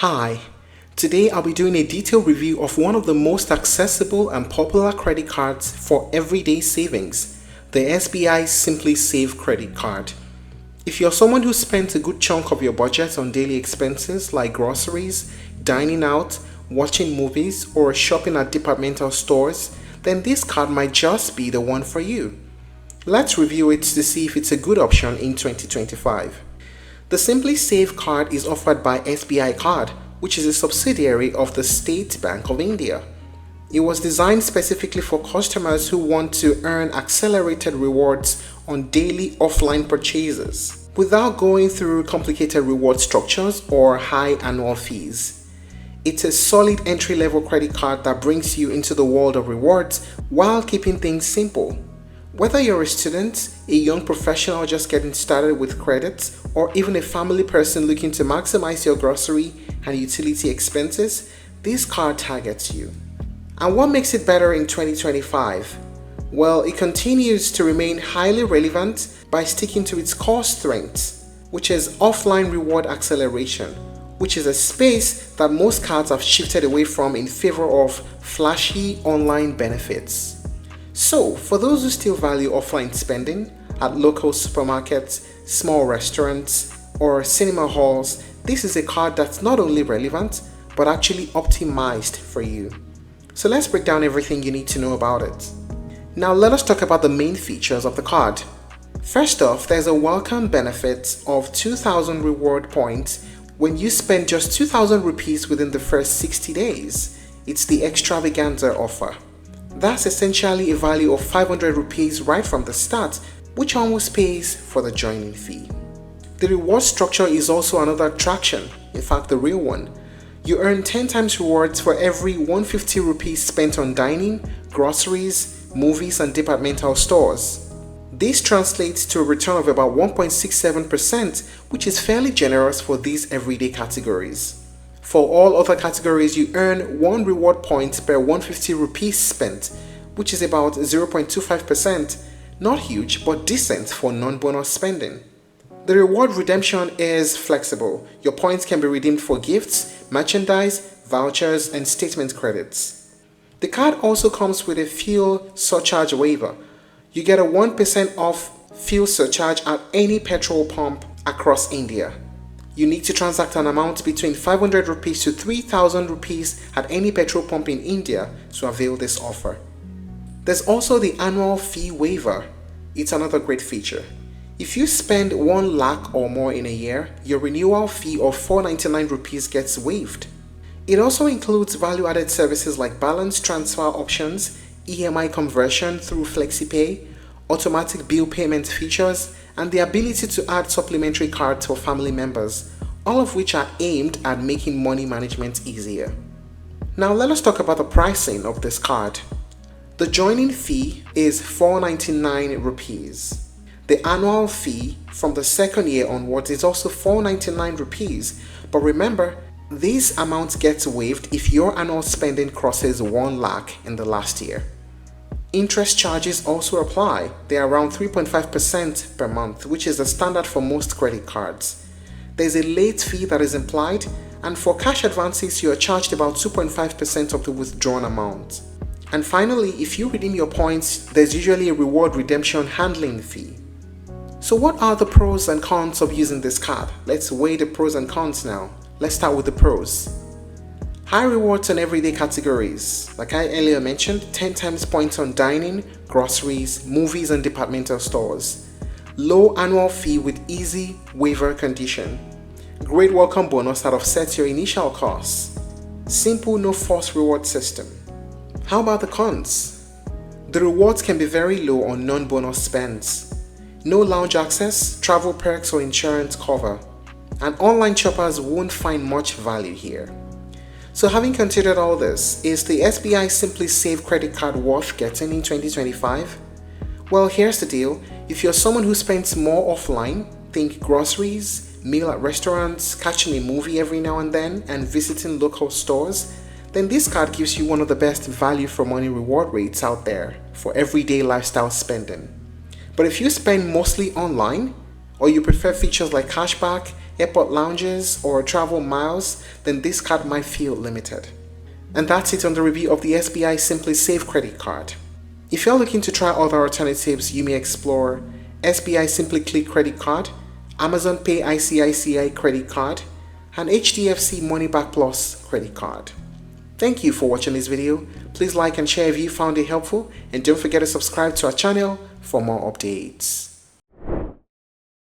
Hi, today I'll be doing a detailed review of one of the most accessible and popular credit cards for everyday savings, the SBI SimplySAVE Credit Card. If you're someone who spends a good chunk of your budget on daily expenses like groceries, dining out, watching movies, or shopping at departmental stores, then this card might just be the one for you. Let's review it to see if it's a good option in 2025. The SimplySAVE card is offered by SBI Card, which is a subsidiary of the State Bank of India. It was designed specifically for customers who want to earn accelerated rewards on daily offline purchases without going through complicated reward structures or high annual fees. It's a solid entry-level credit card that brings you into the world of rewards while keeping things simple. Whether you're a student, a young professional just getting started with credit, or even a family person looking to maximize your grocery and utility expenses, this card targets you. And what makes it better in 2025? Well, it continues to remain highly relevant by sticking to its core strengths, which is offline reward acceleration, which is a space that most cards have shifted away from in favor of flashy online benefits. So, for those who still value offline spending at local supermarkets, small restaurants, or cinema halls, this is a card that's not only relevant, but actually optimized for you. So let's break down everything you need to know about it. Now let us talk about the main features of the card. First off, there's a welcome benefit of 2,000 reward points when you spend just 2,000 rupees within the first 60 days. It's the extravaganza offer. That's essentially a value of 500 rupees right from the start, which almost pays for the joining fee. The reward structure is also another attraction, in fact the real one. You earn 10 times rewards for every 150 rupees spent on dining, groceries, movies and departmental stores. This translates to a return of about 1.67%, which is fairly generous for these everyday categories. For all other categories, you earn 1 reward point per 150 rupees spent, which is about 0.25%, not huge but decent for non-bonus spending. The reward redemption is flexible. Your points can be redeemed for gifts, merchandise, vouchers, and statement credits. The card also comes with a fuel surcharge waiver. You get a 1% off fuel surcharge at any petrol pump across India. You need to transact an amount between 500 rupees to 3,000 rupees at any petrol pump in India to avail this offer. There's also the annual fee waiver. It's another great feature. If you spend 1 lakh or more in a year, your renewal fee of 499 rupees gets waived. It also includes value-added services like balance transfer options, EMI conversion through FlexiPay, automatic bill payment features, and the ability to add supplementary cards for family members, all of which are aimed at making money management easier. Now let us talk about the pricing of this card. The joining fee is 499 rupees. The annual fee from the second year onwards is also 499 rupees, but remember, this amount gets waived if your annual spending crosses 1 lakh in the last year. Interest charges also apply. They are around 3.5% per month, which is the standard for most credit cards. There's a late fee that is implied, and for cash advances, you are charged about 2.5% of the withdrawn amount. And finally, if you redeem your points, there's usually a reward redemption handling fee. So what are the pros and cons of using this card? Let's weigh the pros and cons now. Let's start with the pros. High rewards on everyday categories. Like I earlier mentioned, 10 times points on dining, groceries, movies and departmental stores. Low annual fee with easy waiver condition. Great welcome bonus that offsets your initial costs. Simple no force reward system. How about the cons? The rewards can be very low on non-bonus spends. No lounge access, travel perks or insurance cover. And online shoppers won't find much value here. So having considered all this, is the SBI SimplySAVE Credit Card worth getting in 2025? Well, here's the deal. If you're someone who spends more offline, think groceries, meal at restaurants, catching a movie every now and then, and visiting local stores, then this card gives you one of the best value for money reward rates out there for everyday lifestyle spending. But if you spend mostly online, or you prefer features like cashback, airport lounges, or travel miles, then this card might feel limited. And that's it on the review of the SBI SimplySAVE Credit Card. If you're looking to try other alternatives, you may explore SBI SimplyClick Credit Card, Amazon Pay ICICI Credit Card, and HDFC Money Back Plus Credit Card. Thank you for watching this video. Please like and share if you found it helpful, and don't forget to subscribe to our channel for more updates.